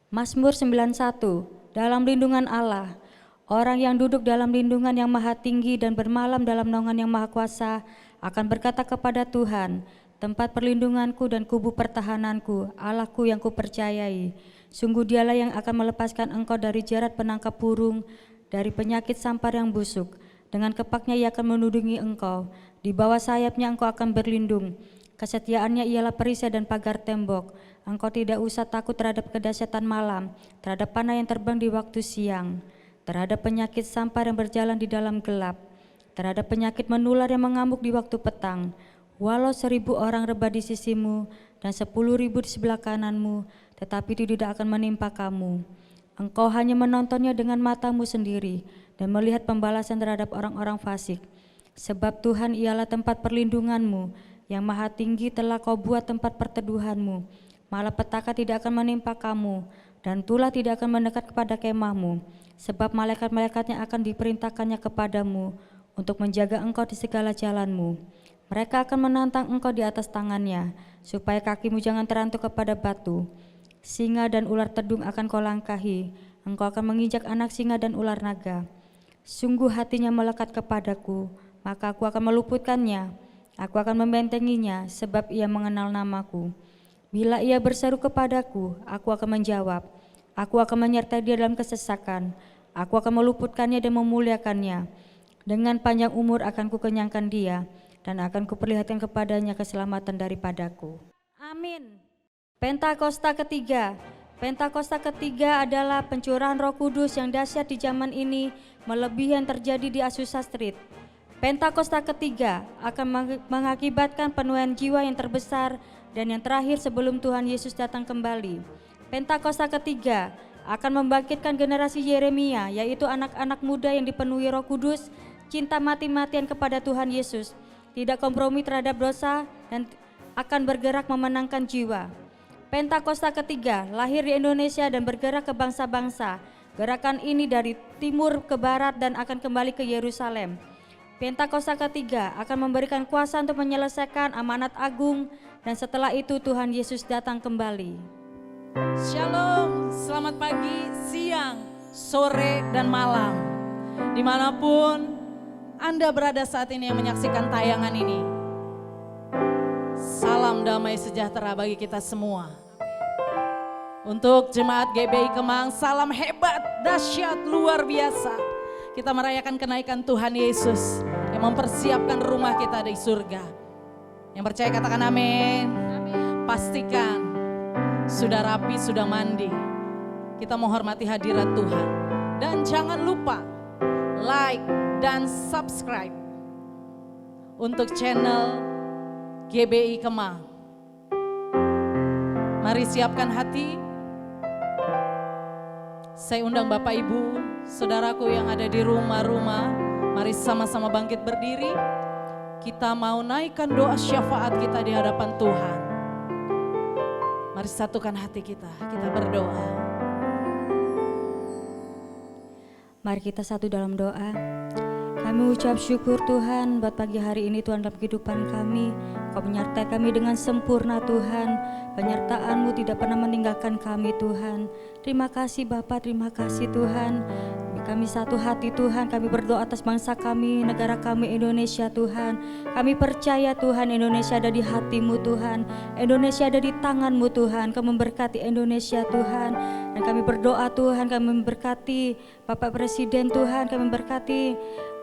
Mazmur 91, dalam lindungan Allah. Orang yang duduk dalam lindungan yang maha tinggi dan bermalam dalam naungan yang maha kuasa akan berkata kepada Tuhan, tempat perlindunganku dan kubu pertahananku, Allahku yang kupercayai. Sungguh dialah yang akan melepaskan engkau dari jerat penangkap burung, dari penyakit sampar yang busuk. Dengan kepaknya ia akan menudungi engkau, di bawah sayapnya engkau akan berlindung. Kesetiaannya ialah perisai dan pagar tembok. Engkau tidak usah takut terhadap kedahsyatan malam, terhadap panah yang terbang di waktu siang, terhadap penyakit sampar yang berjalan di dalam gelap, terhadap penyakit menular yang mengamuk di waktu petang. Walau 1000 orang rebah di sisimu dan 10.000 di sebelah kananmu, tetapi itu tidak akan menimpa kamu. Engkau hanya menontonnya dengan matamu sendiri dan melihat pembalasan terhadap orang-orang fasik. Sebab Tuhan ialah tempat perlindunganmu, yang maha tinggi telah kau buat tempat perteduhanmu. Malapetaka tidak akan menimpa kamu, dan tulah tidak akan mendekat kepada kemahmu. Sebab malaikat-malaikatnya akan diperintahkannya kepadamu untuk menjaga engkau di segala jalanmu. Mereka akan menantang engkau di atas tangannya, supaya kakimu jangan terantuk kepada batu. Singa dan ular tedung akan kau langkahi, engkau akan menginjak anak singa dan ular naga. Sungguh hatinya melekat kepadaku, maka aku akan meluputkannya. Aku akan membentenginya, sebab ia mengenal namaku. Bila ia berseru kepadaku, aku akan menjawab. Aku akan menyertai dia dalam kesesakan. Aku akan meluputkannya dan memuliakannya. Dengan panjang umur akan kukenyangkan dia, dan akan kuperlihatkan kepadanya keselamatan daripadaku. Amin. Pentakosta ketiga. Pentakosta ketiga adalah pencurahan Roh Kudus yang dahsyat di zaman ini, melebihi yang terjadi di Azusa Street. Pentakosta ketiga akan mengakibatkan penuaian jiwa yang terbesar dan yang terakhir sebelum Tuhan Yesus datang kembali. Pentakosta ketiga akan membangkitkan generasi Yeremia, yaitu anak-anak muda yang dipenuhi Roh Kudus, cinta mati-matian kepada Tuhan Yesus, tidak kompromi terhadap dosa, dan akan bergerak memenangkan jiwa. Pentakosta ketiga lahir di Indonesia dan bergerak ke bangsa-bangsa. Gerakan ini dari timur ke barat dan akan kembali ke Yerusalem. Pentakosta ketiga akan memberikan kuasa untuk menyelesaikan amanat agung, dan setelah itu Tuhan Yesus datang kembali. Shalom, selamat pagi, siang, sore, dan malam. Dimanapun Anda berada saat ini yang menyaksikan tayangan ini. Salam damai sejahtera bagi kita semua. Untuk jemaat GBI Kemang, salam hebat, dahsyat, luar biasa. Kita merayakan kenaikan Tuhan Yesus yang mempersiapkan rumah kita di surga. Yang percaya katakan amin. Pastikan sudah rapi, sudah mandi. Kita menghormati hadirat Tuhan. Dan jangan lupa like dan subscribe untuk channel GBI Kemang. Mari siapkan hati. Saya undang Bapak Ibu, saudaraku yang ada di rumah-rumah, mari sama-sama bangkit berdiri. Kita mau naikkan doa syafaat kita di hadapan Tuhan. Mari satukan hati kita berdoa. Mari kita satu dalam doa. Kami ucap syukur Tuhan buat pagi hari ini Tuhan dalam kehidupan kami. Kau menyertai kami dengan sempurna Tuhan. Penyertaan-Mu tidak pernah meninggalkan kami Tuhan. Terima kasih Bapa, terima kasih Tuhan. Kami satu hati Tuhan, kami berdoa atas bangsa kami, negara kami Indonesia Tuhan. Kami percaya Tuhan Indonesia ada di hati-Mu Tuhan. Indonesia ada di tangan-Mu Tuhan. Kau memberkati Indonesia Tuhan. Dan kami berdoa Tuhan, kami memberkati Bapak Presiden Tuhan, kami memberkati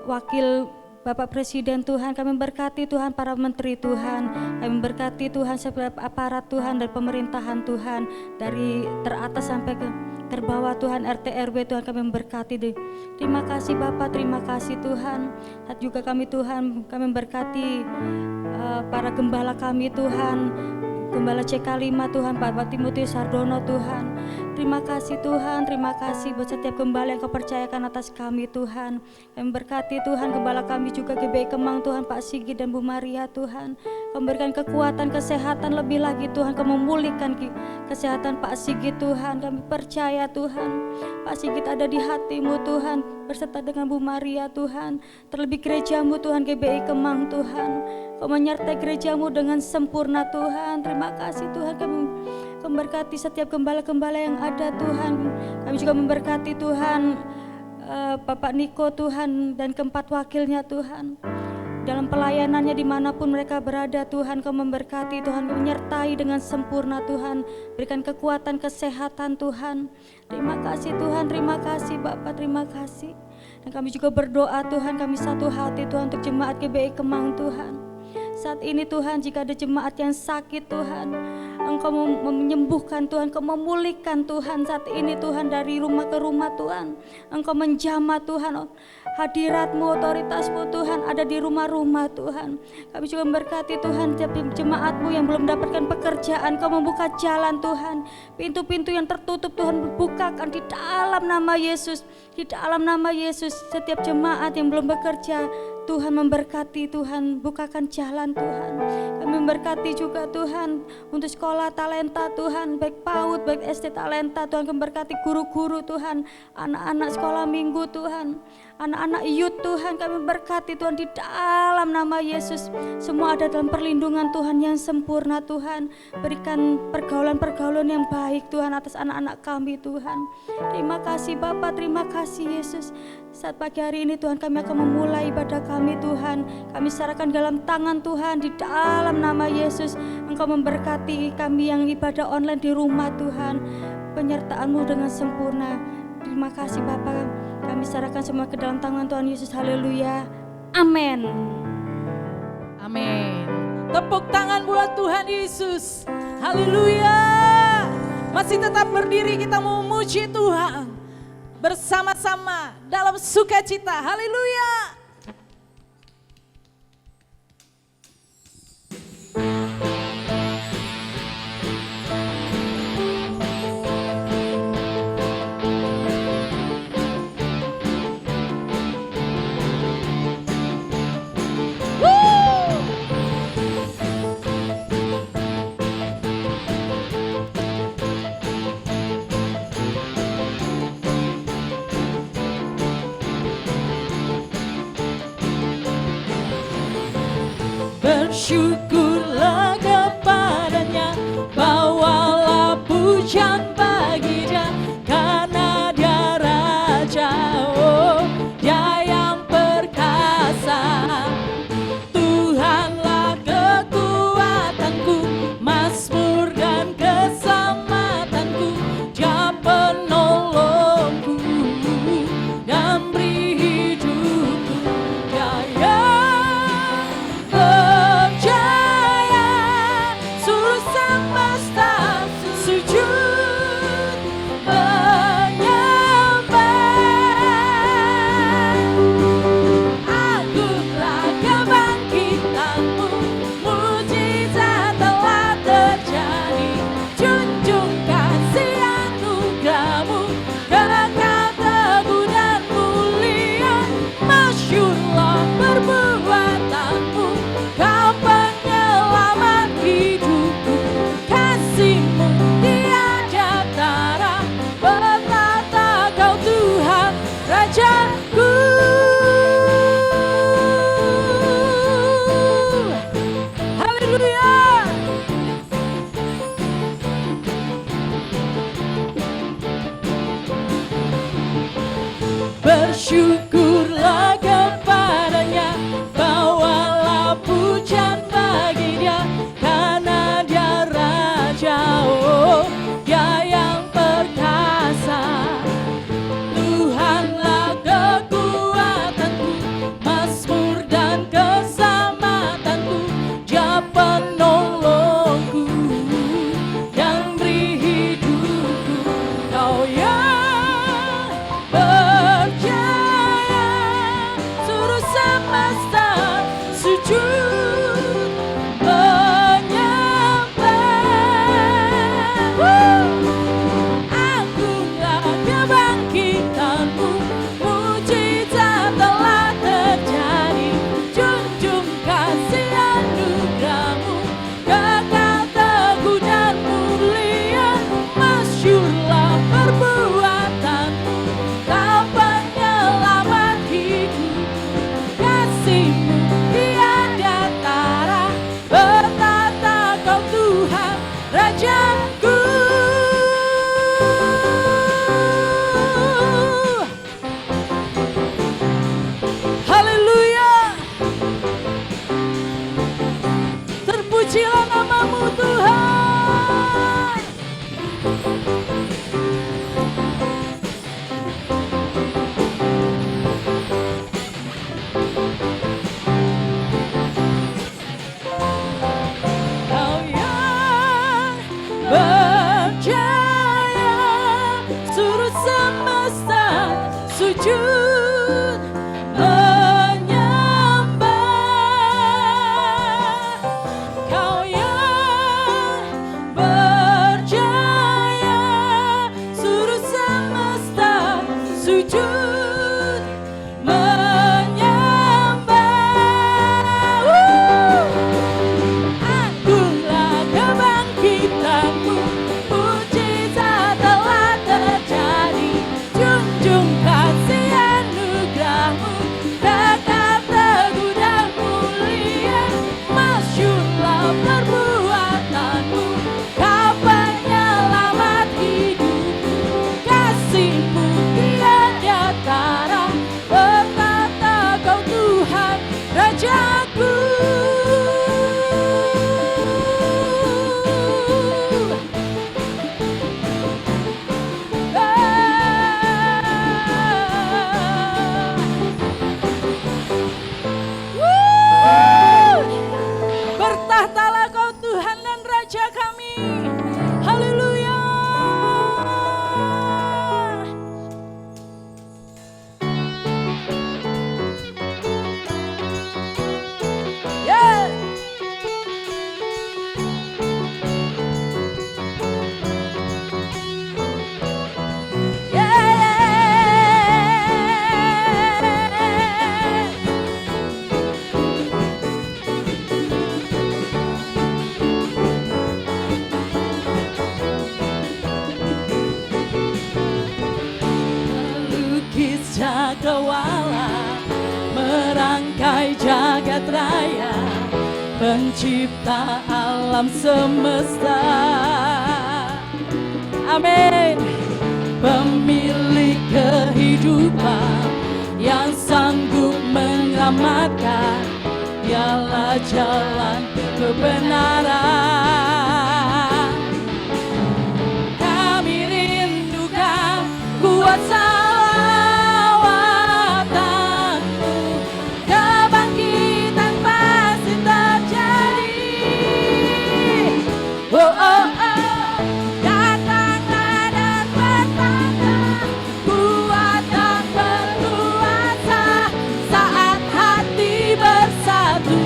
Wakil Bapak Presiden Tuhan, kami memberkati Tuhan para menteri Tuhan, kami memberkati Tuhan setiap aparat Tuhan dan pemerintahan Tuhan, dari teratas sampai ke terbawah Tuhan, RT RW Tuhan kami memberkati. Terima kasih Bapak, terima kasih Tuhan. Dan juga kami Tuhan, kami memberkati para gembala kami Tuhan, Gembala CK5 Tuhan, Pak Timotius Sardono Tuhan. Terima kasih Tuhan, terima kasih buat setiap gembala yang Kau percayakan atas kami Tuhan. Kami berkati Tuhan gembala kami juga GBI Kemang Tuhan, Pak Sigit dan Bu Maria Tuhan. Kau memberikan kekuatan, kesehatan lebih lagi Tuhan. Kau memulihkan kesehatan Pak Sigit Tuhan. Kami percaya Tuhan, Pak Sigit ada di hati-Mu Tuhan, berserta dengan Bu Maria Tuhan. Terlebih gereja-Mu Tuhan, GBI Kemang Tuhan. Kau menyertai gereja-Mu dengan sempurna Tuhan. Terima kasih Tuhan, Kau memberkati setiap gembala-gembala yang ada Tuhan. Kami juga memberkati Tuhan Bapak Niko Tuhan dan keempat wakilnya Tuhan. Dalam pelayanannya dimanapun mereka berada Tuhan, Kau memberkati Tuhan, menyertai dengan sempurna Tuhan. Berikan kekuatan, kesehatan Tuhan. Terima kasih Tuhan, terima kasih Bapak, terima kasih. Dan kami juga berdoa Tuhan, kami satu hati Tuhan untuk jemaat GBI Kemang Tuhan. Saat ini Tuhan, jika ada jemaat yang sakit Tuhan, Engkau menyembuhkan Tuhan, Engkau memulihkan Tuhan saat ini Tuhan, dari rumah ke rumah Tuhan. Engkau menjamah Tuhan, hadirat-Mu, otoritas-Mu Tuhan ada di rumah-rumah Tuhan. Kami juga memberkati Tuhan setiap jemaat-Mu yang belum mendapatkan pekerjaan, Kau membuka jalan Tuhan. Pintu-pintu yang tertutup Tuhan bukakan di dalam nama Yesus. Di dalam nama Yesus, setiap jemaat yang belum bekerja, Tuhan memberkati Tuhan, bukakan jalan Tuhan. Kami memberkati juga Tuhan untuk sekolah talenta Tuhan, baik PAUD, baik SD talenta Tuhan. Kami memberkati guru-guru Tuhan, anak-anak sekolah minggu Tuhan, anak-anak youth Tuhan. Kami memberkati Tuhan di dalam nama Yesus. Semua ada dalam perlindungan Tuhan yang sempurna Tuhan. Berikan pergaulan-pergaulan yang baik Tuhan atas anak-anak kami Tuhan. Terima kasih Bapa, terima kasih Yesus. Saat pagi hari ini Tuhan, kami akan memulai ibadah kami Tuhan. Kami serahkan dalam tangan Tuhan di dalam nama Yesus. Engkau memberkati kami yang ibadah online di rumah Tuhan. Penyertaan-Mu dengan sempurna. Terima kasih Bapa. Kami serahkan semua ke dalam tangan Tuhan Yesus. Haleluya. Amin. Amin. Tepuk tangan buat Tuhan Yesus. Haleluya. Masih tetap berdiri, kita mau memuji Tuhan bersama-sama dalam sukacita. Haleluya. Bersyukurlah kepadanya, bawalah pujian bagi Dia, karena Dia Raja, oh Dia yang perkasa. Tuhanlah kekuatanku, mazmur dan keselamatanku, Dia penolongku dan beri hidupku. Dia yang bersyukurlah kepadanya, bawalah pujian bagi Dia, karena Dia Raja, oh Dia yang perkasa. Tuhanlah kekuatanku, mazmur dan keselamatanku, Dia penolongku dan beri hidupku. Kau yang percaya sujud menyembah. Kau yang berjaya, seluruh semesta sujud menyembah. Agunglah kebangkitanmu, mujizat telah terjadi. Junjung kasih anugerahmu, kekal teguh dan mulia. Masyurlah perbuatanmu, kau penyelamat hidupku. Kasih-Mu tiada tara, bertata Kau Tuhan Rajaku. Bertahtalah Kau Tuhan dan Raja kami. Haleluya. Yeah. Yeah. Melukis cakrawala, merangkai jagat raya, pencipta alam semesta. Amin. Pemilik kehidupan yang sanggup menyelamatkan, dialah jalan kebenaran. Kami rindukan kuasa lawatan-Mu, kebangkitan pasti terjadi. Oh, oh, oh, datanglah dan bertanda, kuat dan berkuasa, saat hati bersatu,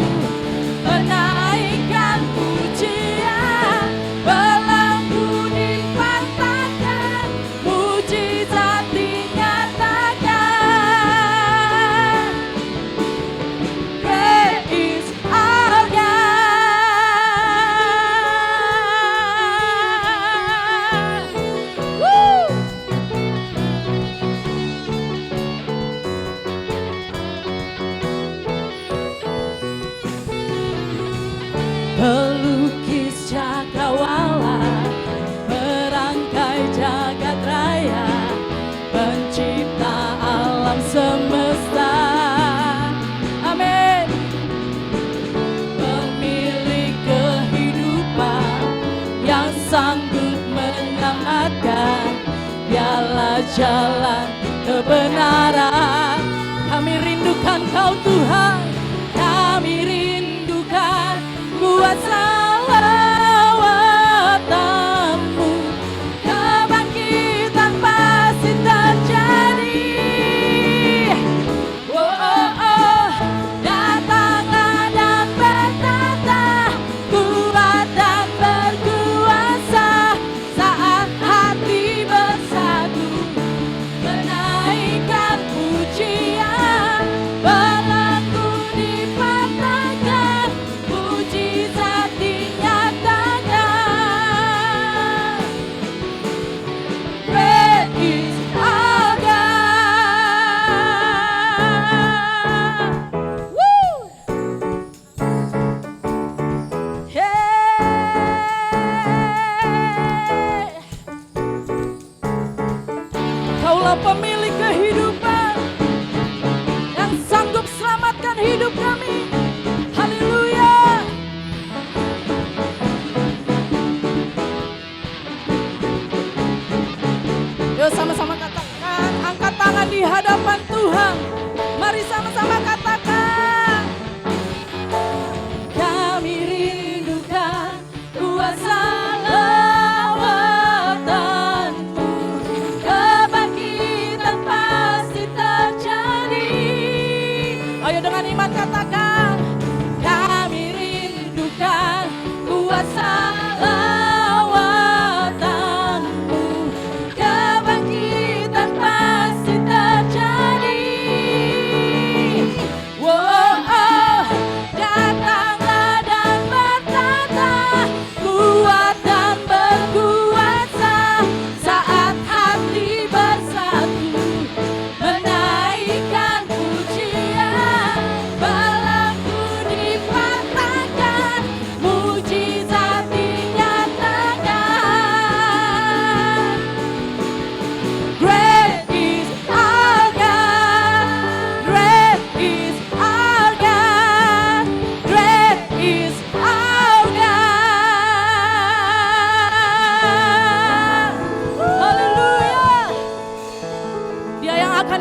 menaikkan pujian, belenggu dipatahkan, mujizat dinyatakan. Great is our God. Woo! Pelukis cakrawala, merangkai jagat raya, pencipta alam semesta. Amin. Pemilik kehidupan yang sanggup menyelamatkan, dialah jalan kebenaran. Kami rindukan Kau Tuhan, kami rindukan kuasa lawatan-Mu, kebangkitan pasti terjadi. Oh, oh, oh, datanglah dan bertata, kuat dan berkuasa, saat hati bersatu, menaikkan pujian, belenggu dipatahkan, mujizat dinyatakan. Great is our God. Woo! Hey! Kaulah pemilik kehidupan yang sanggup selamatkan hidup kami. Haleluya. Yuk sama-sama katakan, angkat tangan di hadapan Tuhan. Mari sama-sama katakan. Kami rindukan kuasa lawatan-Mu, kebangkitan pasti terjadi.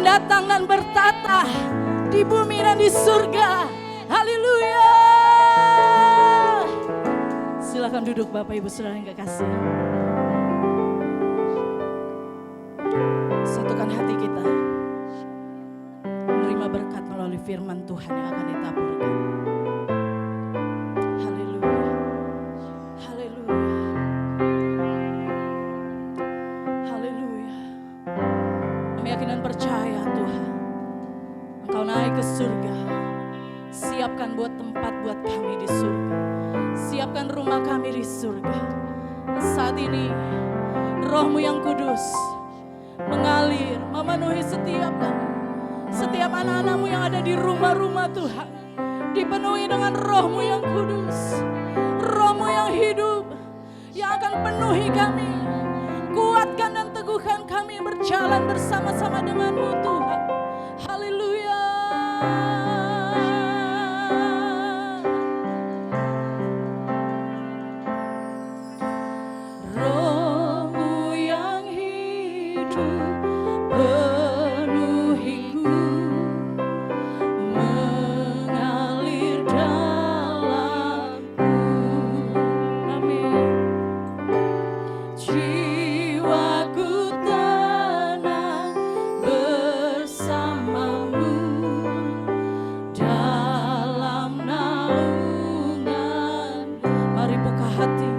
datang dan bertata di bumi dan di surga. Haleluya. Silakan duduk Bapak Ibu Saudara yang kekasih. Satukan hati kita menerima berkat melalui firman Tuhan yang akan ditaburkan. Haleluya. Haleluya. Haleluya. Kami yakin dan percaya Tuhan, Engkau naik ke surga. Siapkan buat tempat buat kami di surga. Siapkan rumah kami di surga. Saat ini Roh-Mu yang kudus mengalir, memenuhi setiap kami. Setiap anak-anak-Mu yang ada di rumah-rumah Tuhan, dipenuhi dengan Roh-Mu yang kudus, Roh-Mu yang hidup, yang akan penuhi kami. Kuatkan dan teguhkan kami berjalan bersama-sama dengan-Mu Tuhan. Haleluya. Roh-Mu yang hidup penuhiku, mengalir dalamku. Amin. Jiwaku tenang bersamamu dalam naungan. Mari buka hati.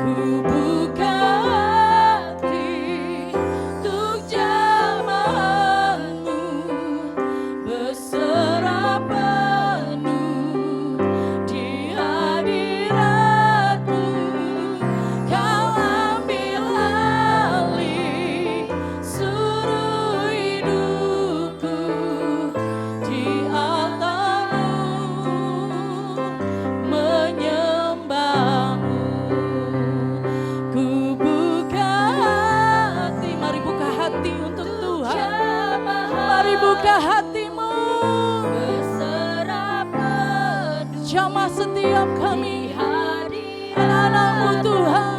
Ku buka hati untuk jamahan-Mu, berserah penuh di hadirat-Mu. Kau ambil alih seluruh hidupku di altar-Mu, menyembah-Mu. Ku buka hati, mari buka hati untuk Tuhan. Mari buka hatimu, jamah setiap kami, anak-anak-Mu Tuhan.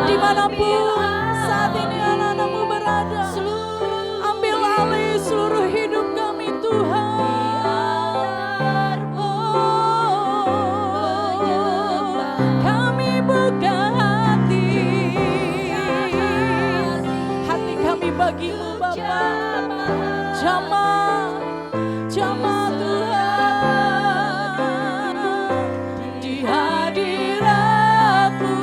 Dimanapun saat ini anak-anak-Mu berada, ambil alih seluruh hidup kami Tuhan. Kami buka hati kami bagi-Mu Bapa. Jamah Tuhan di hadirat-Mu.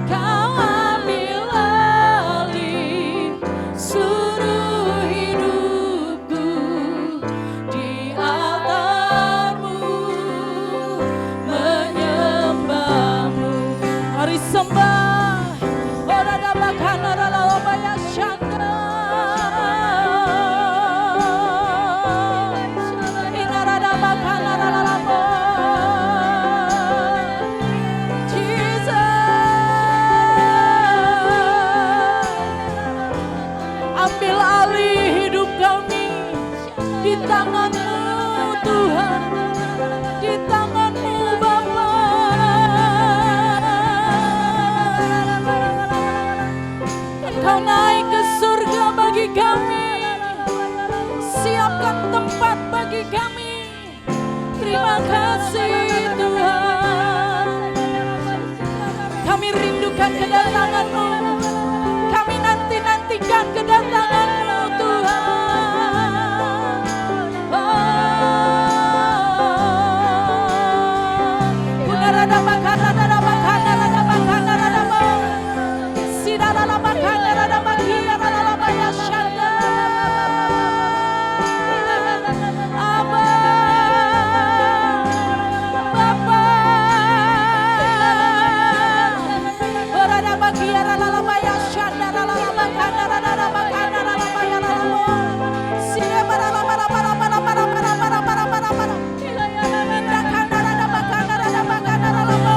Kau ambil alih seluruh hidupku di altar-Mu, menyembah-Mu. Mari sembah. Ora bahkan ora bayar syanda. Inarada bahkan ora ambil alih hidup kami di tangan-Mu Tuhan, di tangan-Mu Bapa. Engkau naik ke surga bagi kami, siapkan tempat bagi kami. Terima kasih Tuhan. Kami rindukan kedatangan-Mu, kami nantikan kedatangan-Mu Tuhan. Unarada bakana rada bakana rada bakana rada ba. Sidara bakana rada bakia rada baya syanda. Aba Bapa. Rada bakia rada baya syanda rada bakana rada bakana rada baya rada. Sire para para para para para para para para para para. Minda kana rada bakana rada bakana rada ba.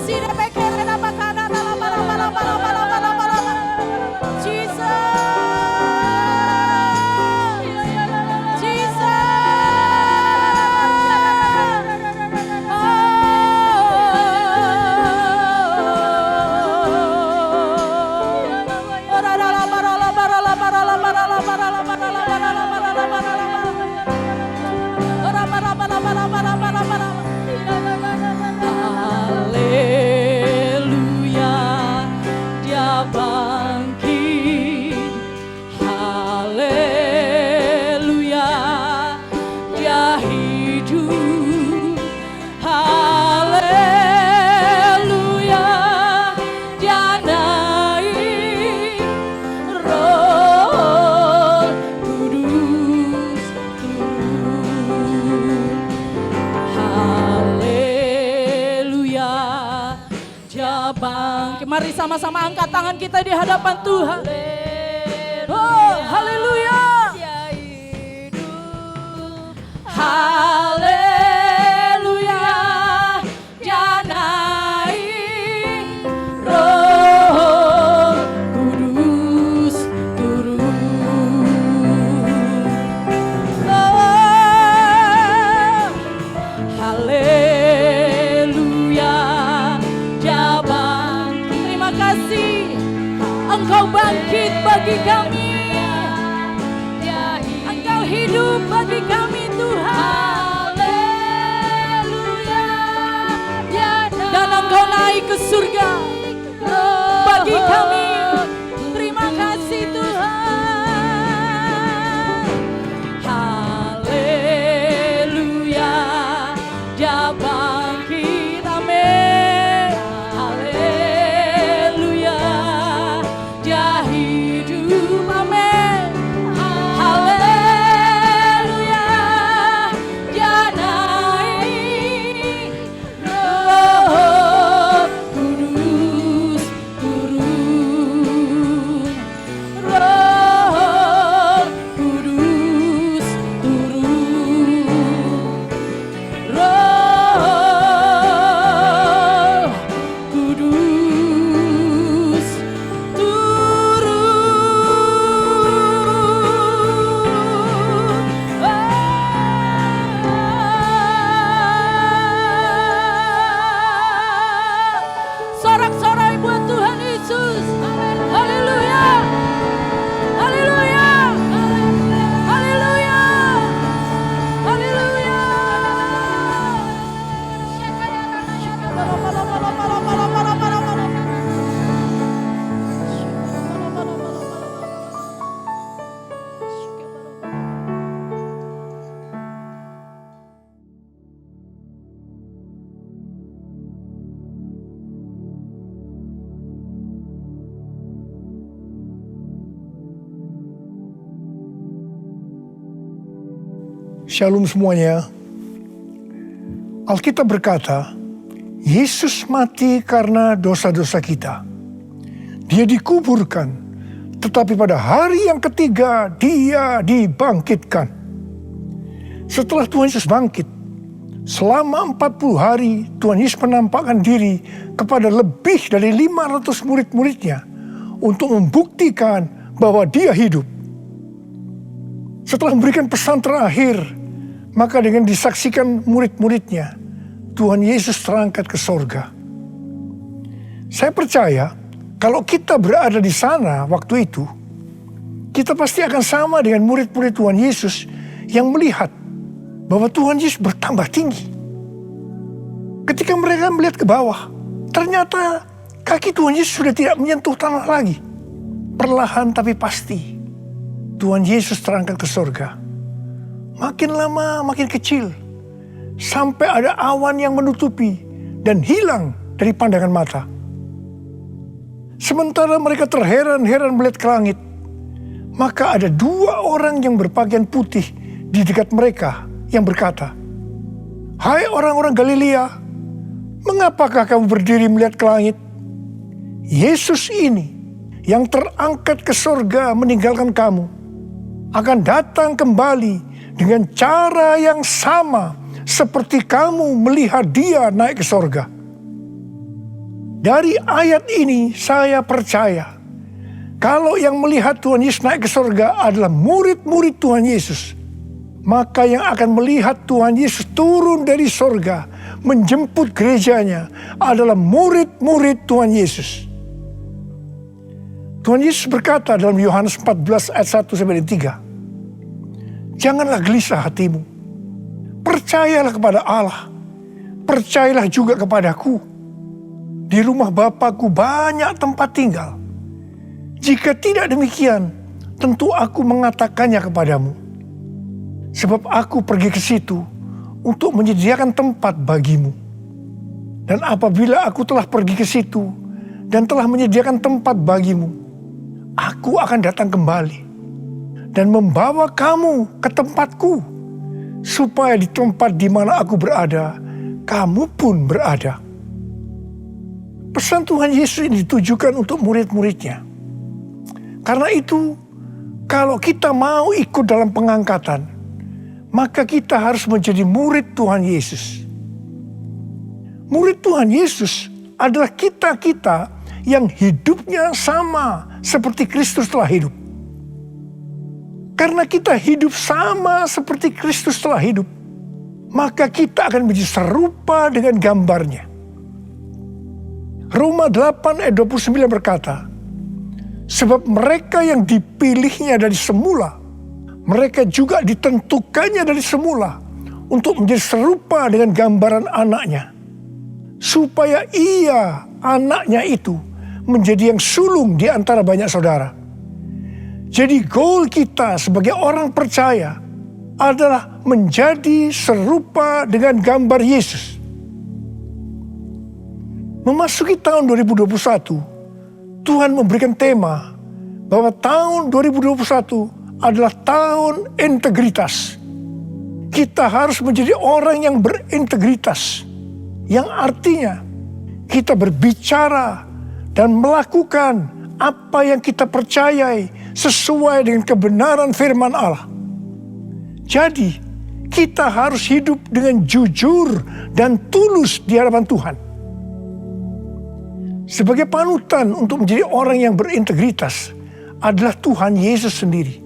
Sire bekere rada bakana rada para para para para para para. Jesus. Jesus. sama-sama angkat tangan kita di hadapan Tuhan. Oh, haleluya. Haleluya. Dia naik, Roh Kudus turun. Oh, haleluya. Dia bangkit. Terima kasih. Engkau bangkit bagi kami. Engkau hidup bagi kami Tuhan. Haleluya. Dan Engkau naik ke surga bagi kami. Terima kasih Tuhan. Haleluya. Dia bangkit. Amin. Haleluya. Dia hidup. Amin. Haleluya. Dia naik. Roh Kudus turun. Roh Kudus turun. Roh Kudus sorak-sorai buat Tuhan Yesus. Haleluya. Haleluya. Haleluya. Haleluya. Shalom semuanya. Alkitab berkata, Yesus mati karena dosa-dosa kita. Dia dikuburkan, tetapi pada hari yang ketiga dia dibangkitkan. Setelah Tuhan Yesus bangkit, selama 40 hari Tuhan Yesus menampakkan diri kepada lebih dari 500 murid-muridnya untuk membuktikan bahwa dia hidup. Setelah memberikan pesan terakhir, maka dengan disaksikan murid-muridnya, Tuhan Yesus terangkat ke sorga. Saya percaya kalau kita berada di sana waktu itu, kita pasti akan sama dengan murid-murid Tuhan Yesus yang melihat bahwa Tuhan Yesus bertambah tinggi. Ketika mereka melihat ke bawah, ternyata kaki Tuhan Yesus sudah tidak menyentuh tanah lagi. Perlahan tapi pasti, Tuhan Yesus terangkat ke sorga. Makin lama makin kecil, sampai ada awan yang menutupi dan hilang dari pandangan mata. Sementara mereka terheran-heran melihat ke langit, maka ada 2 orang yang berpakaian putih di dekat mereka yang berkata, "Hai orang-orang Galilea, mengapakah kamu berdiri melihat ke langit? Yesus ini yang terangkat ke sorga meninggalkan kamu, akan datang kembali dengan cara yang sama seperti kamu melihat dia naik ke sorga." Dari ayat ini saya percaya kalau yang melihat Tuhan Yesus naik ke sorga adalah murid-murid Tuhan Yesus, maka yang akan melihat Tuhan Yesus turun dari sorga menjemput gerejanya adalah murid-murid Tuhan Yesus. Tuhan Yesus berkata dalam Yohanes 14 ayat 1-3, "Janganlah gelisah hatimu, percayalah kepada Allah, percayalah juga kepadaku. Di rumah Bapa-Ku banyak tempat tinggal. Jika tidak demikian, tentu aku mengatakannya kepadamu. Sebab aku pergi ke situ untuk menyediakan tempat bagimu. Dan apabila aku telah pergi ke situ dan telah menyediakan tempat bagimu, aku akan datang kembali dan membawa kamu ke tempatku, supaya di tempat di mana aku berada, kamu pun berada." Pesan Tuhan Yesus ini ditujukan untuk murid-muridnya. Karena itu, kalau kita mau ikut dalam pengangkatan, maka kita harus menjadi murid Tuhan Yesus. Murid Tuhan Yesus adalah kita-kita yang hidupnya sama seperti Kristus telah hidup. Karena kita hidup sama seperti Kristus telah hidup, maka kita akan menjadi serupa dengan gambarnya. Roma 8 ayat 29 berkata, sebab mereka yang dipilihnya dari semula, mereka juga ditentukannya dari semula untuk menjadi serupa dengan gambaran anaknya, supaya ia, anaknya itu, menjadi yang sulung di antara banyak saudara. Jadi goal kita sebagai orang percaya adalah menjadi serupa dengan gambar Yesus. Memasuki tahun 2021, Tuhan memberikan tema bahwa tahun 2021 adalah tahun integritas. Kita harus menjadi orang yang berintegritas, yang artinya kita berbicara dan melakukan apa yang kita percayai sesuai dengan kebenaran firman Allah. Jadi, kita harus hidup dengan jujur dan tulus di hadapan Tuhan. Sebagai panutan untuk menjadi orang yang berintegritas adalah Tuhan Yesus sendiri.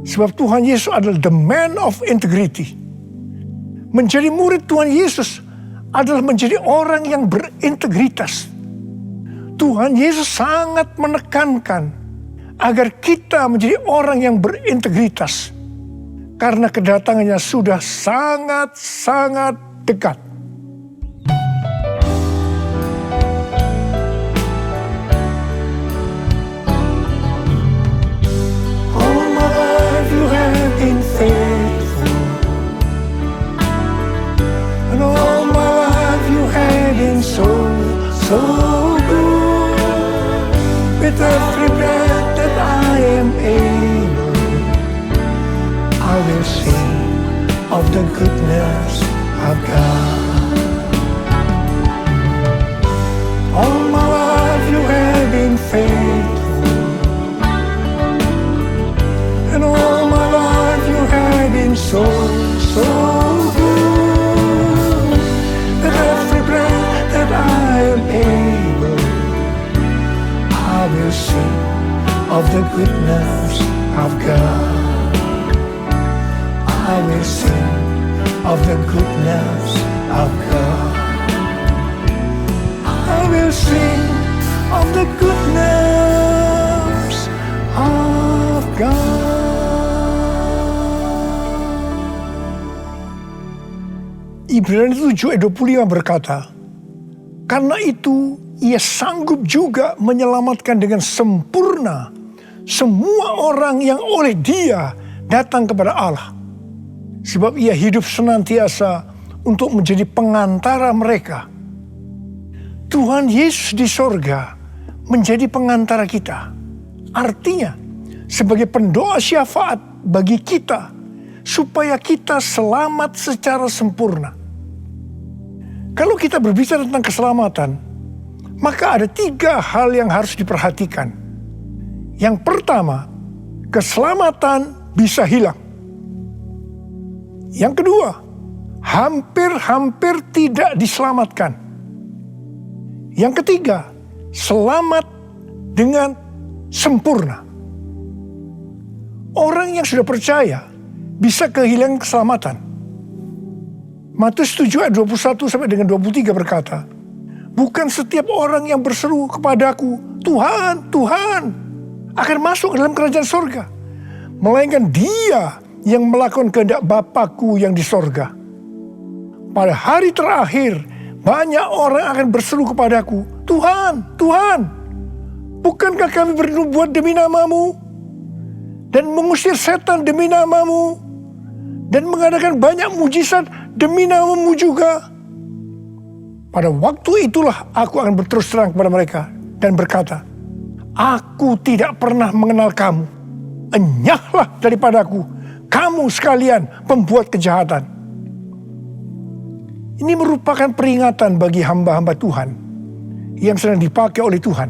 Sebab Tuhan Yesus adalah the man of integrity. Menjadi murid Tuhan Yesus adalah menjadi orang yang berintegritas. Tuhan Yesus sangat menekankan agar kita menjadi orang yang berintegritas. Karena kedatangannya sudah sangat-sangat dekat. All my life you have been faithful. And all my life you have been so good. With every breath that I am able, I will sing of the goodness of God. All my life you have been faithful, and all my life you have been so good. With every breath that I am able, I will sing of the goodness of God. I will sing of the goodness of God. I will sing of the goodness of God. Ibrani 7 ayat 25 berkata, karena itu ia sanggup juga menyelamatkan dengan sempurna semua orang yang oleh Dia datang kepada Allah. Sebab Ia hidup senantiasa untuk menjadi pengantara mereka. Tuhan Yesus di sorga menjadi pengantara kita. Artinya, sebagai pendoa syafaat bagi kita, supaya kita selamat secara sempurna. Kalau kita berbicara tentang keselamatan, maka ada 3 hal yang harus diperhatikan. Yang pertama, keselamatan bisa hilang. Yang kedua, hampir-hampir tidak diselamatkan. Yang ketiga, selamat dengan sempurna. Orang yang sudah percaya bisa kehilangan keselamatan. Matius 7 ayat 21 sampai dengan 23 berkata, bukan setiap orang yang berseru kepadaku, Tuhan, Tuhan, akan masuk ke dalam kerajaan sorga, melainkan dia yang melakukan kehendak Bapa-Ku yang di sorga. Pada hari terakhir, banyak orang akan berseru kepadaku, Tuhan, Tuhan, bukankah kami bernubuat demi nama-Mu, dan mengusir setan demi nama-Mu, dan mengadakan banyak mujizat demi nama-Mu juga? Pada waktu itulah aku akan berterus terang kepada mereka dan berkata, aku tidak pernah mengenal kamu. Enyahlah daripadaku, kamu sekalian pembuat kejahatan. Ini merupakan peringatan bagi hamba-hamba Tuhan yang sedang dipakai oleh Tuhan.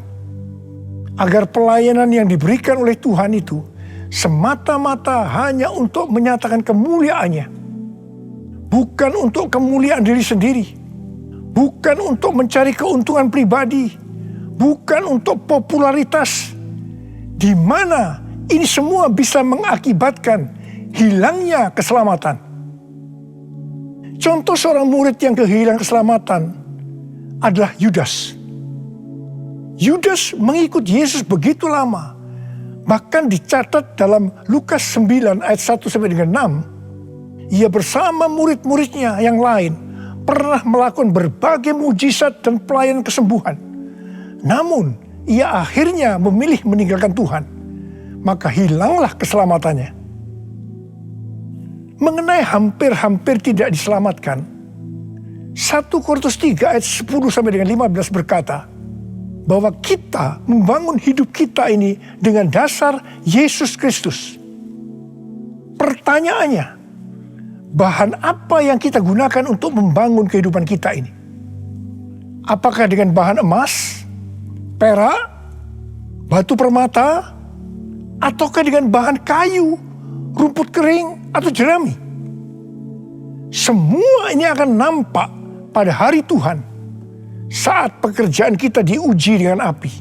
Agar pelayanan yang diberikan oleh Tuhan itu semata-mata hanya untuk menyatakan kemuliaan-Nya. Bukan untuk kemuliaan diri sendiri. Bukan untuk mencari keuntungan pribadi. Bukan untuk popularitas. Di mana ini semua bisa mengakibatkan hilangnya keselamatan. Contoh seorang murid yang kehilangan keselamatan adalah Yudas. Yudas mengikut Yesus begitu lama. Bahkan dicatat dalam Lukas 9 ayat 1 sampai dengan 6. Ia bersama murid-muridnya yang lain pernah melakukan berbagai mujizat dan pelayanan kesembuhan. Namun ia akhirnya memilih meninggalkan Tuhan. Maka hilanglah keselamatannya. Mengenai hampir-hampir tidak diselamatkan, 1 Korintus 3 ayat 10 sampai dengan 15 berkata, bahwa kita membangun hidup kita ini dengan dasar Yesus Kristus. Pertanyaannya, bahan apa yang kita gunakan untuk membangun kehidupan kita ini? Apakah dengan bahan emas, perak, batu permata, ataukah dengan bahan kayu, rumput kering, atau jerami? Semua ini akan nampak pada hari Tuhan saat pekerjaan kita diuji dengan api.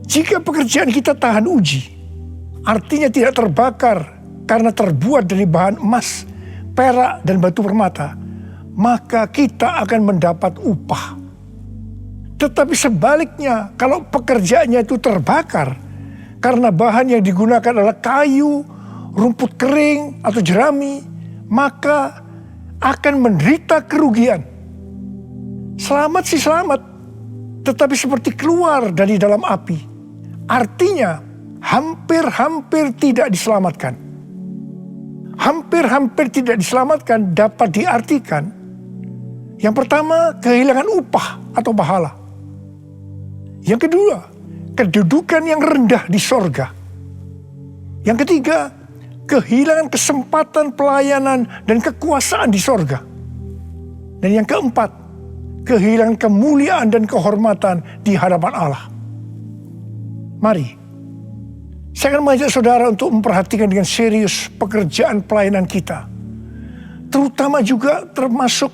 Jika pekerjaan kita tahan uji, artinya tidak terbakar karena terbuat dari bahan emas, perak, dan batu permata, maka kita akan mendapat upah. Tetapi sebaliknya, kalau pekerjaannya itu terbakar karena bahan yang digunakan adalah kayu, rumput kering, atau jerami, maka akan menderita kerugian. Selamat sih selamat, tetapi seperti keluar dari dalam api. Artinya, hampir-hampir tidak diselamatkan. Hampir-hampir tidak diselamatkan dapat diartikan, yang pertama, kehilangan upah atau pahala. Yang kedua, kedudukan yang rendah di sorga. Yang ketiga, kehilangan kesempatan pelayanan dan kekuasaan di sorga. Dan yang keempat, kehilangan kemuliaan dan kehormatan di hadapan Allah. Mari, saya akan mengajak saudara untuk memperhatikan dengan serius pekerjaan pelayanan kita. Terutama juga termasuk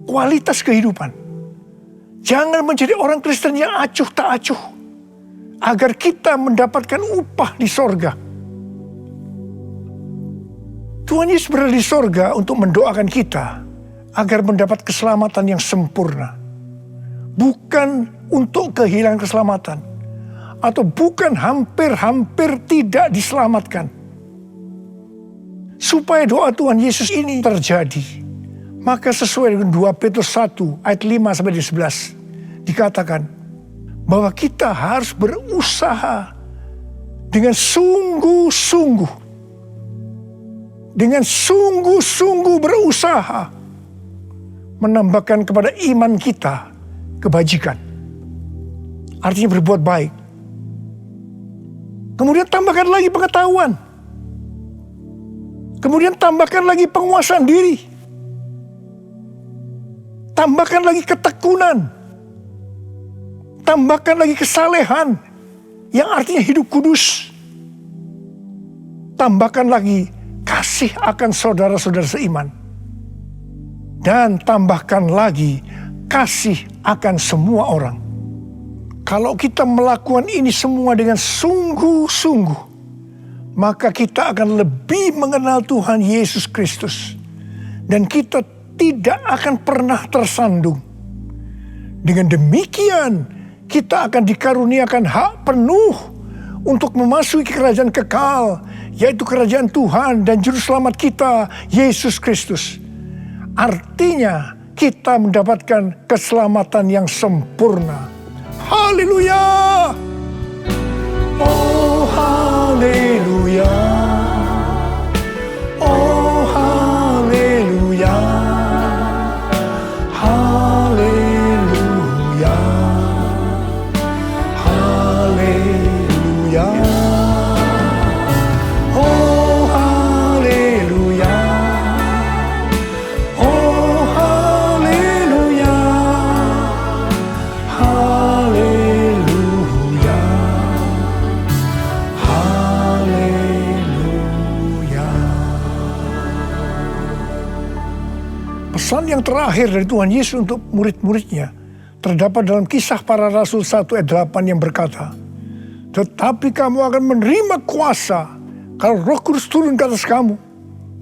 kualitas kehidupan. Jangan menjadi orang Kristen yang acuh tak acuh. Agar kita mendapatkan upah di sorga. Tuhan Yesus berada di sorga untuk mendoakan kita agar mendapat keselamatan yang sempurna. Bukan untuk kehilangan keselamatan. Atau bukan hampir-hampir tidak diselamatkan. Supaya doa Tuhan Yesus ini terjadi, maka sesuai dengan 2 Petrus 1 ayat 5 sampai 11 dikatakan bahwa kita harus berusaha dengan sungguh-sungguh. Dengan sungguh-sungguh berusaha menambahkan kepada iman kita kebajikan. Artinya berbuat baik. Kemudian tambahkan lagi pengetahuan. Kemudian tambahkan lagi penguasaan diri. Tambahkan lagi ketekunan. Tambahkan lagi kesalehan yang artinya hidup kudus. Tambahkan lagi kasih akan saudara-saudara seiman. Dan tambahkan lagi kasih akan semua orang. Kalau kita melakukan ini semua dengan sungguh-sungguh, maka kita akan lebih mengenal Tuhan Yesus Kristus. Dan kita tidak akan pernah tersandung. Dengan demikian, kita akan dikaruniakan hak penuh untuk memasuki kerajaan kekal, yaitu kerajaan Tuhan dan Juru Selamat kita, Yesus Kristus. Artinya, kita mendapatkan keselamatan yang sempurna. Haleluya! Oh, haleluya! Oh, haleluya! Haleluya! Haleluya! Oh, haleluya! Oh, haleluya! Pesan yang terakhir dari Tuhan Yesus untuk murid-muridnya terdapat dalam Kisah Para Rasul 1 ayat 8 yang berkata, "Tetapi kamu akan menerima kuasa kalau Roh Kudus turun ke atas kamu,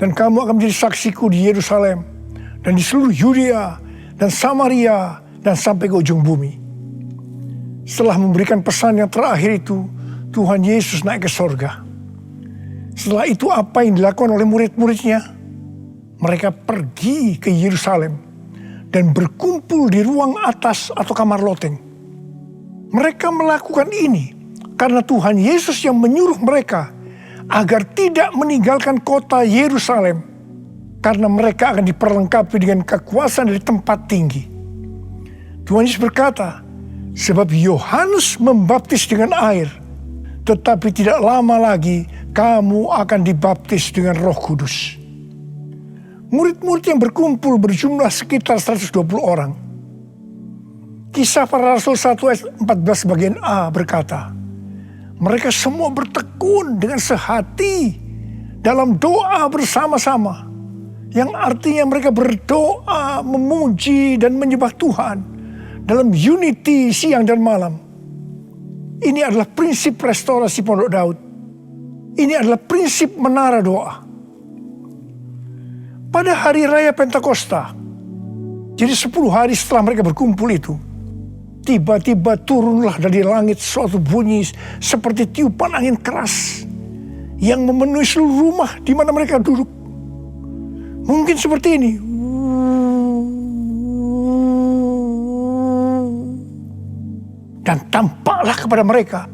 dan kamu akan menjadi saksiku di Yerusalem dan di seluruh Yudea dan Samaria dan sampai ke ujung bumi." Setelah memberikan pesan yang terakhir itu, Tuhan Yesus naik ke sorga. Setelah itu apa yang dilakukan oleh murid-muridnya? Mereka pergi ke Yerusalem dan berkumpul di ruang atas atau kamar loteng. Mereka melakukan ini karena Tuhan Yesus yang menyuruh mereka agar tidak meninggalkan kota Yerusalem, karena mereka akan diperlengkapi dengan kekuasaan dari tempat tinggi. Tuhan Yesus berkata, "Sebab Yohanes membaptis dengan air, tetapi tidak lama lagi kamu akan dibaptis dengan Roh Kudus." Murid-murid yang berkumpul berjumlah sekitar 120 orang. Kisah Para Rasul 1 ayat 14 bagian A berkata, mereka semua bertekun dengan sehati dalam doa bersama-sama, yang artinya mereka berdoa, memuji dan menyembah Tuhan dalam unity siang dan malam. Ini adalah prinsip restorasi Pondok Daud. Ini adalah prinsip menara doa. Pada hari raya Pentakosta, jadi 10 hari setelah mereka berkumpul itu, tiba-tiba turunlah dari langit suatu bunyi seperti tiupan angin keras yang memenuhi seluruh rumah di mana mereka duduk. Mungkin seperti ini. Dan tampaklah kepada mereka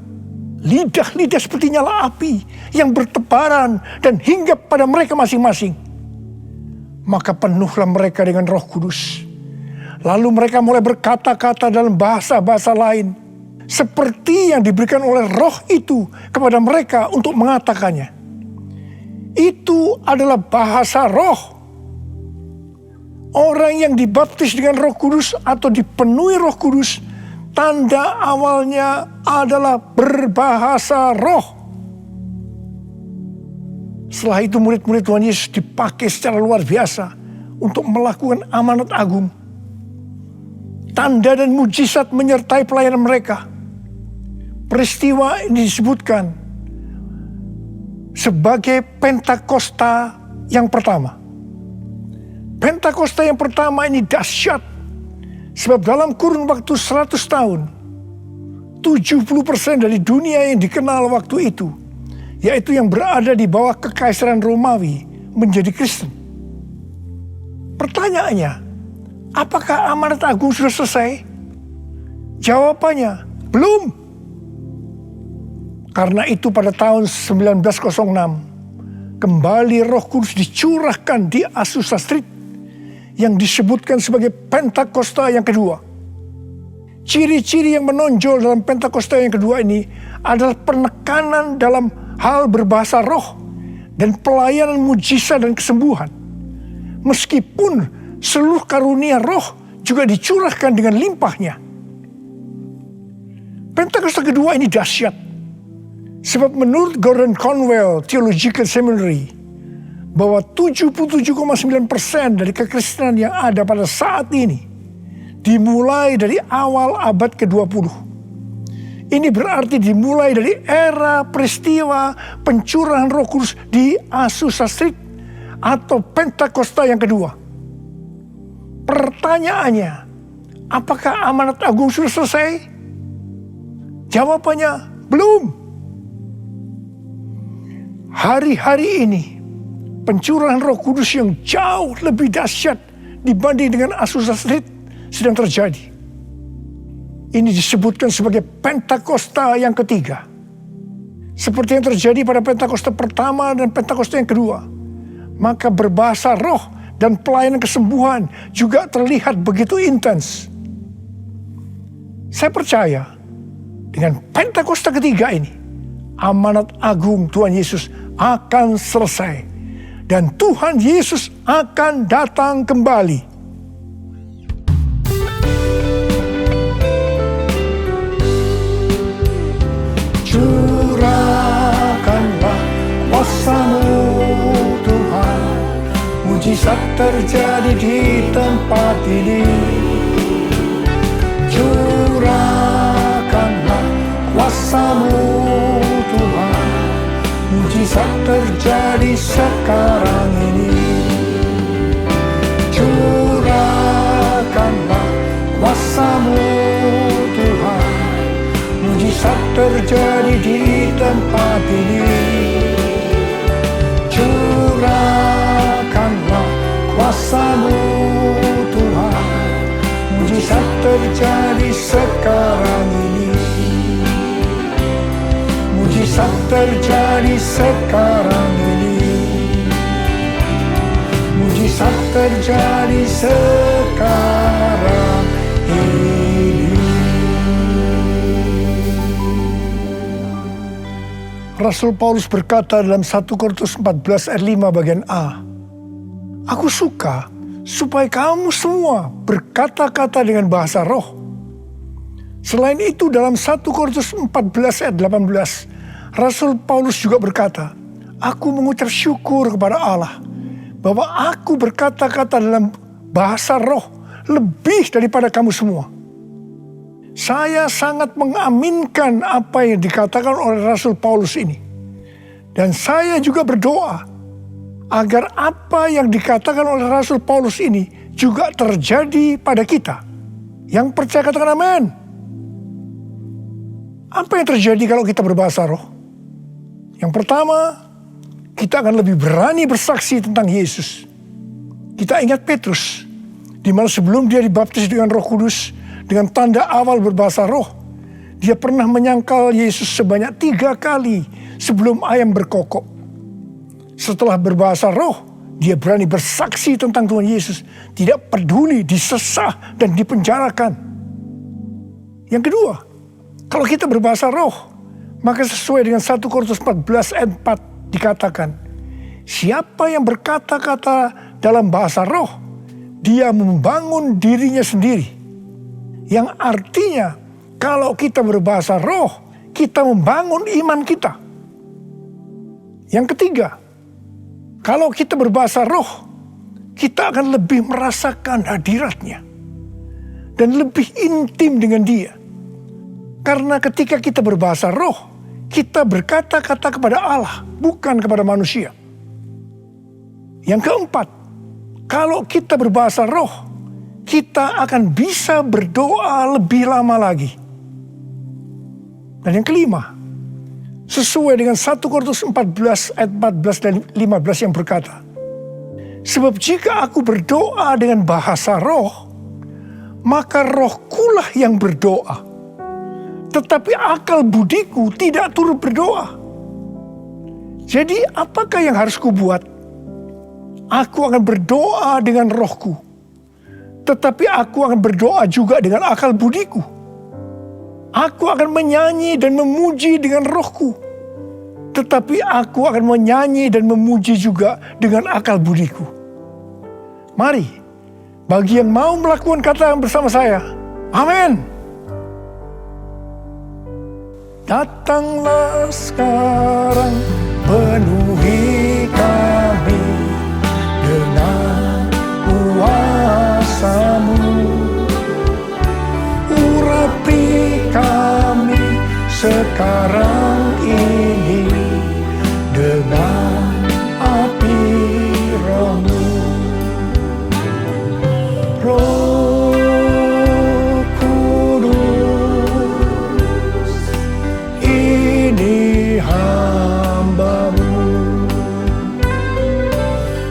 lidah-lidah seperti nyala api yang bertebaran dan hinggap pada mereka masing-masing. Maka penuhlah mereka dengan Roh Kudus. Lalu mereka mulai berkata-kata dalam bahasa-bahasa lain, seperti yang diberikan oleh Roh itu kepada mereka untuk mengatakannya. Itu adalah bahasa Roh. Orang yang dibaptis dengan Roh Kudus atau dipenuhi Roh Kudus, tanda awalnya adalah berbahasa Roh. Setelah itu murid-murid Tuhan Yesus dipakai secara luar biasa untuk melakukan amanat agung. Tanda dan mujizat menyertai pelayanan mereka. Peristiwa ini disebutkan sebagai Pentakosta yang pertama. Pentakosta yang pertama ini dahsyat, sebab dalam kurun waktu 100 tahun, 70% dari dunia yang dikenal waktu itu, yaitu yang berada di bawah kekaisaran Romawi, menjadi Kristen. Pertanyaannya, apakah amanat agung sudah selesai? Jawabannya, belum. Karena itu pada tahun 1906, kembali Roh Kudus dicurahkan di Azusa Street, yang disebutkan sebagai Pentakosta yang kedua. Ciri-ciri yang menonjol dalam Pentakosta yang kedua ini adalah penekanan dalam hal berbahasa roh dan pelayanan mujizat dan kesembuhan. Meskipun seluruh karunia roh juga dicurahkan dengan limpahnya. Pentakosta kedua ini dahsyat. Sebab menurut Gordon Conwell Theological Seminary, bahwa 77,9% dari kekristenan yang ada pada saat ini dimulai dari awal abad ke-20. Ini berarti dimulai dari era peristiwa pencurahan Roh Kudus di Azusa Street atau Pentakosta yang kedua. Pertanyaannya, apakah amanat agung sudah selesai? Jawabannya, belum. Hari-hari ini, pencurahan Roh Kudus yang jauh lebih dahsyat dibanding dengan Azusa Street sedang terjadi. Ini disebutkan sebagai Pentakosta yang ketiga. Seperti yang terjadi pada Pentakosta pertama dan Pentakosta yang kedua. Maka berbahasa roh dan pelayanan kesembuhan juga terlihat begitu intens. Saya percaya dengan Pentakosta ketiga ini, amanat agung Tuhan Yesus akan selesai. Dan Tuhan Yesus akan datang kembali. Curahkanlah kuasa-Mu Tuhan, mujizat terjadi di tempat ini. Curahkanlah kuasa-Mu Tuhan, mujizat terjadi sekarang ini. Curahkanlah kuasa-Mu Tuhan, mujizat terjadi di tempat ini. Curahkanlah kuasa-Mu Tuhan, mujizat terjadi sekarang ini. Mujizat terjadi sekarang ini. Mujizat terjadi sekarang ini. Rasul Paulus berkata dalam 1 Korintus 14 ayat 5 bagian A, "Aku suka supaya kamu semua berkata-kata dengan bahasa roh." Selain itu dalam 1 Korintus 14 ayat 18, Rasul Paulus juga berkata, "Aku mengucap syukur kepada Allah bahwa aku berkata-kata dalam bahasa roh lebih daripada kamu semua." Saya sangat mengaminkan apa yang dikatakan oleh Rasul Paulus ini. Dan saya juga berdoa agar apa yang dikatakan oleh Rasul Paulus ini juga terjadi pada kita. Yang percaya katakan amin. Apa yang terjadi kalau kita berbahasa roh? Yang pertama, kita akan lebih berani bersaksi tentang Yesus. Kita ingat Petrus, di mana sebelum dia dibaptis dengan Roh Kudus, dengan tanda awal berbahasa roh, dia pernah menyangkal Yesus sebanyak 3 kali sebelum ayam berkokok. Setelah berbahasa roh, dia berani bersaksi tentang Tuhan Yesus, tidak peduli disesah dan dipenjarakan. Yang kedua, kalau kita berbahasa roh, maka sesuai dengan 1 Korintus 14 ayat 4 dikatakan, siapa yang berkata-kata dalam bahasa roh, dia membangun dirinya sendiri. Yang artinya, kalau kita berbahasa roh, kita membangun iman kita. Yang ketiga, kalau kita berbahasa roh, kita akan lebih merasakan hadiratnya. Dan lebih intim dengan dia. Karena ketika kita berbahasa roh, kita berkata-kata kepada Allah, bukan kepada manusia. Yang keempat, kalau kita berbahasa roh, kita akan bisa berdoa lebih lama lagi. Dan yang kelima, sesuai dengan 1 Korintus 14 ayat 14 dan 15 yang berkata, sebab jika aku berdoa dengan bahasa roh, maka rohkulah yang berdoa. Tetapi akal budiku tidak turut berdoa. Jadi apakah yang harus kubuat? Aku akan berdoa dengan rohku. Tetapi aku akan berdoa juga dengan akal budiku. Aku akan menyanyi dan memuji dengan rohku. Tetapi aku akan menyanyi dan memuji juga dengan akal budiku. Mari, bagi yang mau melakukan kata bersama saya, amin. Datanglah sekarang, penuhi kami dengan kuasa-Mu. Urapi kami sekarang ini dengan api Roh-Mu. Roh Kudus, ini hamba-Mu.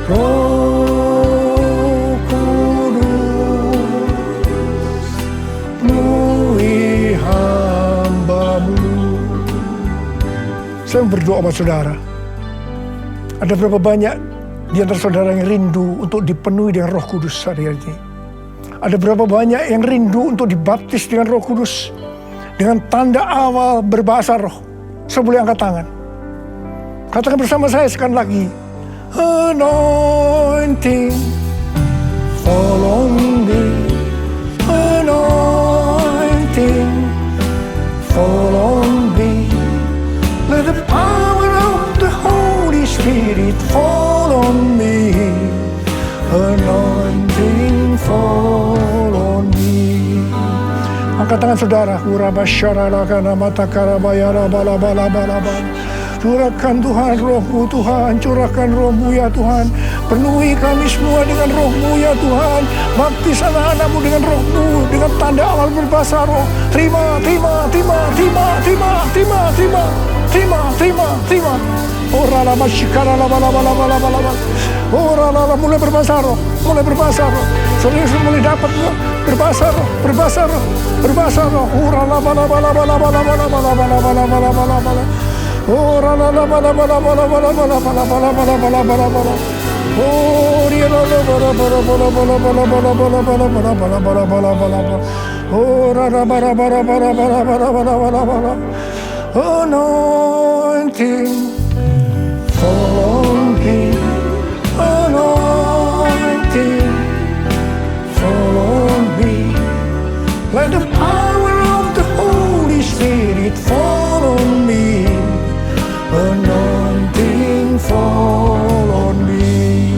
Roh Kudus, penuhi hamba-Mu. Saya berdoa buat saudara. Ada berapa banyak di antara saudara yang rindu untuk dipenuhi dengan Roh Kudus hari ini? Ada berapa banyak yang rindu untuk dibaptis dengan Roh Kudus, dengan tanda awal berbahasa roh? Saya boleh angkat tangan. Katakan bersama saya sekali lagi. Anointing, fall on me. Anointing, fall on me. Let the power of the Holy Spirit fall on me. Anointing, tangan saudara. Curahkan Tuhan roh-Mu Tuhan, curahkan roh-Mu ya Tuhan. Penuhi kami semua dengan roh-Mu ya Tuhan. Baptis anak-anak-Mu dengan roh-Mu, dengan tanda awal berbahasa roh. Terima. Ora la masyikara la bala. Ora la mulai berbahasa roh. Serius mulai dapat berbahasa roh. Ora la bala. Ora la bala. Oh dia la bala. Ora la bala. Anointing fall on me. Anointing fall on me. Let the power of the Holy Spirit fall on me. Anointing fall on me.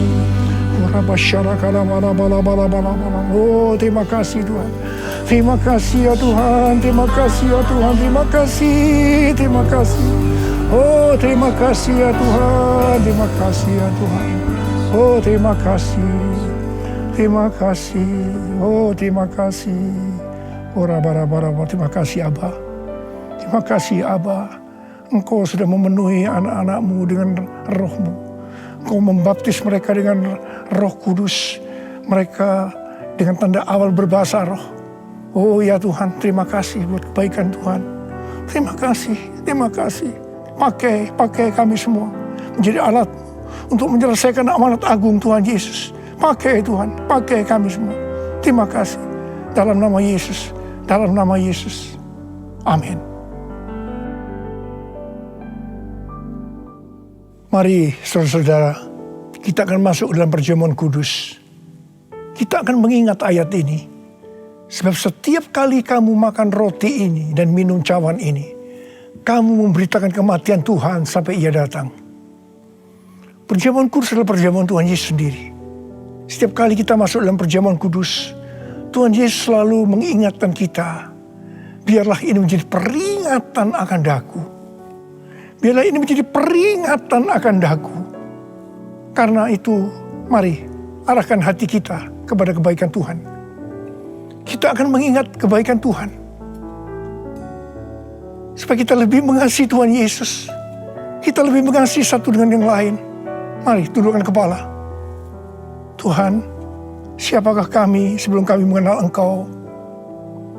Oh, terima kasih Tuhan. Terima kasih ya Tuhan. Terima kasih ya Tuhan. Terima kasih. Oh, terima kasih ya Tuhan. Terima kasih ya Tuhan. Oh, terima kasih. Oh, terima kasih. Ora bara. Terima kasih Abba. Terima kasih Abba. Engkau sudah memenuhi anak-anak-Mu dengan roh-Mu. Engkau membaptis mereka dengan Roh Kudus. Mereka dengan tanda awal berbahasa roh. Oh ya Tuhan, terima kasih buat kebaikan Tuhan. Terima kasih. Pakai kami semua menjadi alat untuk menyelesaikan amanat agung Tuhan Yesus. Pakai Tuhan, pakai kami semua. Terima kasih. Dalam nama Yesus. Amin. Mari saudara-saudara, kita akan masuk dalam perjamuan kudus. Kita akan mengingat ayat ini. Sebab setiap kali kamu makan roti ini dan minum cawan ini, kamu memberitakan kematian Tuhan sampai Ia datang. Perjamuan kudus adalah perjamuan Tuhan Yesus sendiri. Setiap kali kita masuk dalam perjamuan kudus, Tuhan Yesus selalu mengingatkan kita, biarlah ini menjadi peringatan akan daku. Biarlah ini menjadi peringatan akan daku. Karena itu, mari arahkan hati kita kepada kebaikan Tuhan. Kita akan mengingat kebaikan Tuhan. Supaya kita lebih mengasihi Tuhan Yesus. Kita lebih mengasihi satu dengan yang lain. Mari tundukkan kepala. Tuhan, siapakah kami sebelum kami mengenal Engkau?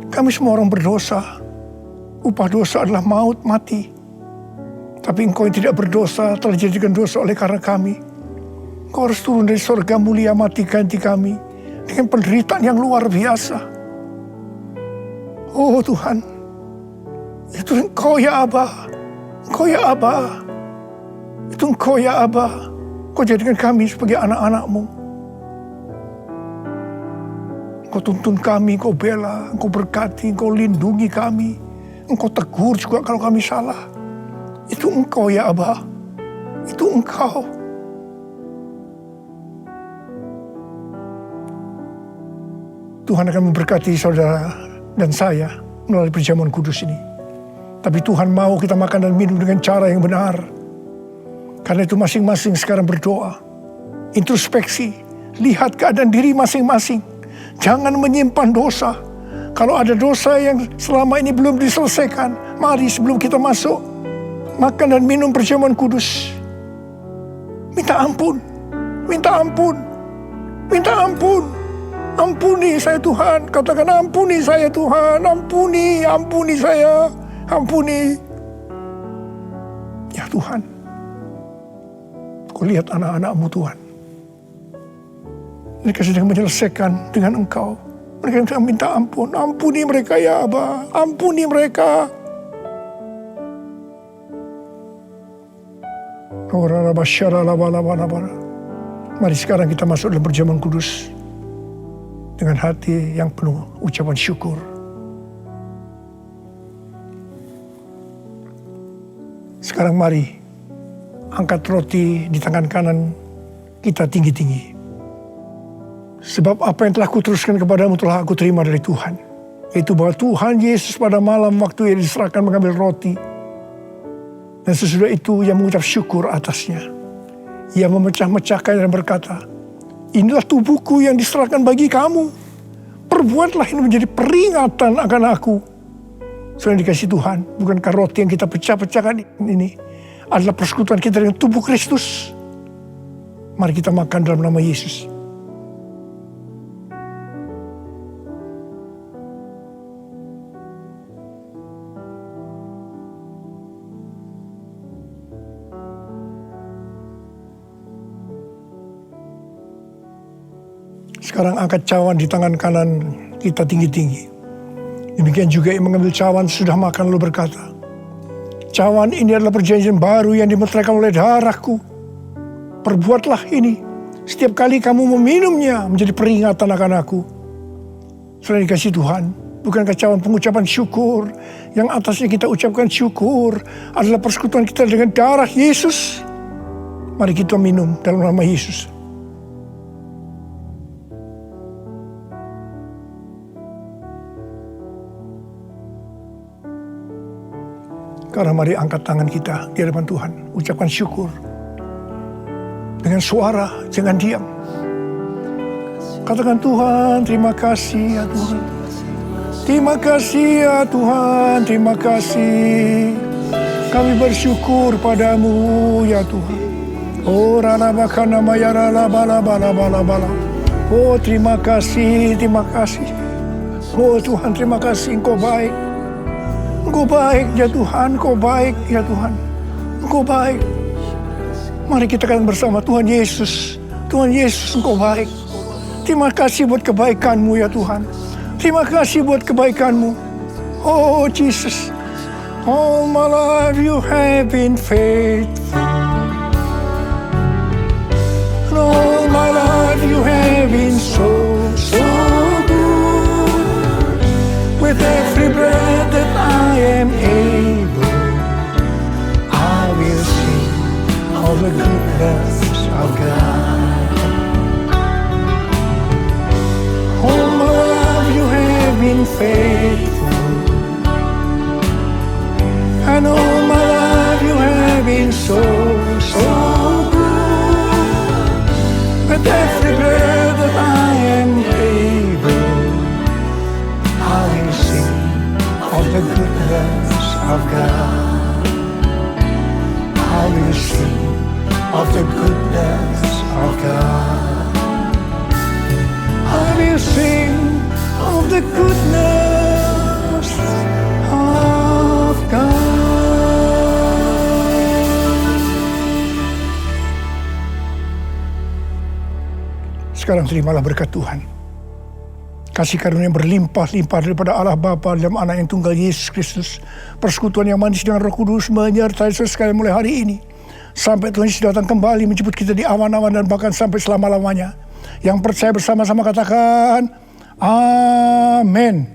Kami semua orang berdosa. Upah dosa adalah maut, mati. Tapi Engkau yang tidak berdosa telah dijadikan dosa oleh karena kami. Engkau harus turun dari surga mulia, mati ganti kami dengan penderitaan yang luar biasa. Oh Tuhan, itu Engkau ya Abba. Engkau ya Abba. Itu Engkau ya Abba. Engkau jadikan kami sebagai anak-anak-Mu. Engkau tuntun kami, Engkau bela, Engkau berkati, Engkau lindungi kami. Engkau tegur juga kalau kami salah. Itu Engkau ya Abba. Itu Engkau. Tuhan akan memberkati saudara dan saya melalui perjamuan kudus ini. Tapi Tuhan mau kita makan dan minum dengan cara yang benar. Karena itu masing-masing sekarang berdoa. Introspeksi. Lihat keadaan diri masing-masing. Jangan menyimpan dosa. Kalau ada dosa yang selama ini belum diselesaikan, mari sebelum kita masuk makan dan minum perjamuan kudus, minta ampun. Ampuni saya Tuhan. Katakan ampuni saya Tuhan. Ampuni saya. Ampuni. Ya Tuhan, Kau lihat anak-anak-Mu Tuhan. Mereka sedang menyelesaikan dengan Engkau. Mereka sedang minta ampun. Ampuni mereka ya Abba. Ampuni mereka. Mari sekarang kita masuk dalam perjamuan kudus dengan hati yang penuh ucapan syukur. Sekarang mari angkat roti di tangan kanan kita tinggi-tinggi. Sebab apa yang telah kuteruskan kepadamu telah aku terima dari Tuhan. Yaitu bahwa Tuhan Yesus pada malam waktu ia diserahkan mengambil roti. Dan sesudah itu ia mengucap syukur atasnya. Ia memecah-mecahkan dan berkata, inilah tubuhku yang diserahkan bagi kamu. Perbuatlah ini menjadi peringatan akan aku. Saudara dikasih Tuhan, bukankah roti yang kita pecah-pecahkan ini adalah persekutuan kita dengan tubuh Kristus? Mari kita makan dalam nama Yesus. Sekarang angkat cawan di tangan kanan kita tinggi-tinggi. Demikian juga yang mengambil cawan sudah makan lalu berkata, cawan ini adalah perjanjian baru yang dimeteraikan oleh darahku. Perbuatlah ini setiap kali kamu meminumnya menjadi peringatan akan aku. Selain dikasih Tuhan, bukankah cawan pengucapan syukur yang atasnya kita ucapkan syukur adalah persekutuan kita dengan darah Yesus? Mari kita minum dalam nama Yesus. Karena mari angkat tangan kita di hadapan Tuhan. Ucapkan syukur. Dengan suara, jangan diam. Katakan, Tuhan, terima kasih ya Tuhan. Terima kasih ya Tuhan, terima kasih. Kami bersyukur padamu ya Tuhan. Oh, rana bakana mayara la bala bala bala bala. Oh, terima kasih, terima kasih. Oh Tuhan, terima kasih, Engkau baik. Engkau baik ya Tuhan, Engkau baik ya Tuhan. Engkau baik. Mari kita katakan bersama, Tuhan Yesus. Tuhan Yesus, Engkau baik. Terima kasih buat kebaikan-Mu ya Tuhan. Terima kasih buat kebaikan-Mu. Oh Jesus. All my life you have been faithful. And all my life you have been so good. With every breath that I am able, I will sing all the goodness of God. All my life you have been faithful, and all my life you have been so good. With every breath that I am able, I will sing of the goodness of God. I will sing of the goodness of God. I will sing of the goodness of God. Sekarang terimalah berkat Tuhan. Kasih karunia yang berlimpah-limpah daripada Allah Bapa dalam Anak yang tunggal Yesus Kristus. Persekutuan yang manis dengan Roh Kudus menyertai saudara sekalian mulai hari ini. Sampai Tuhan Yesus datang kembali menjemput kita di awan-awan dan bahkan sampai selama-lamanya. Yang percaya bersama-sama katakan, Amin.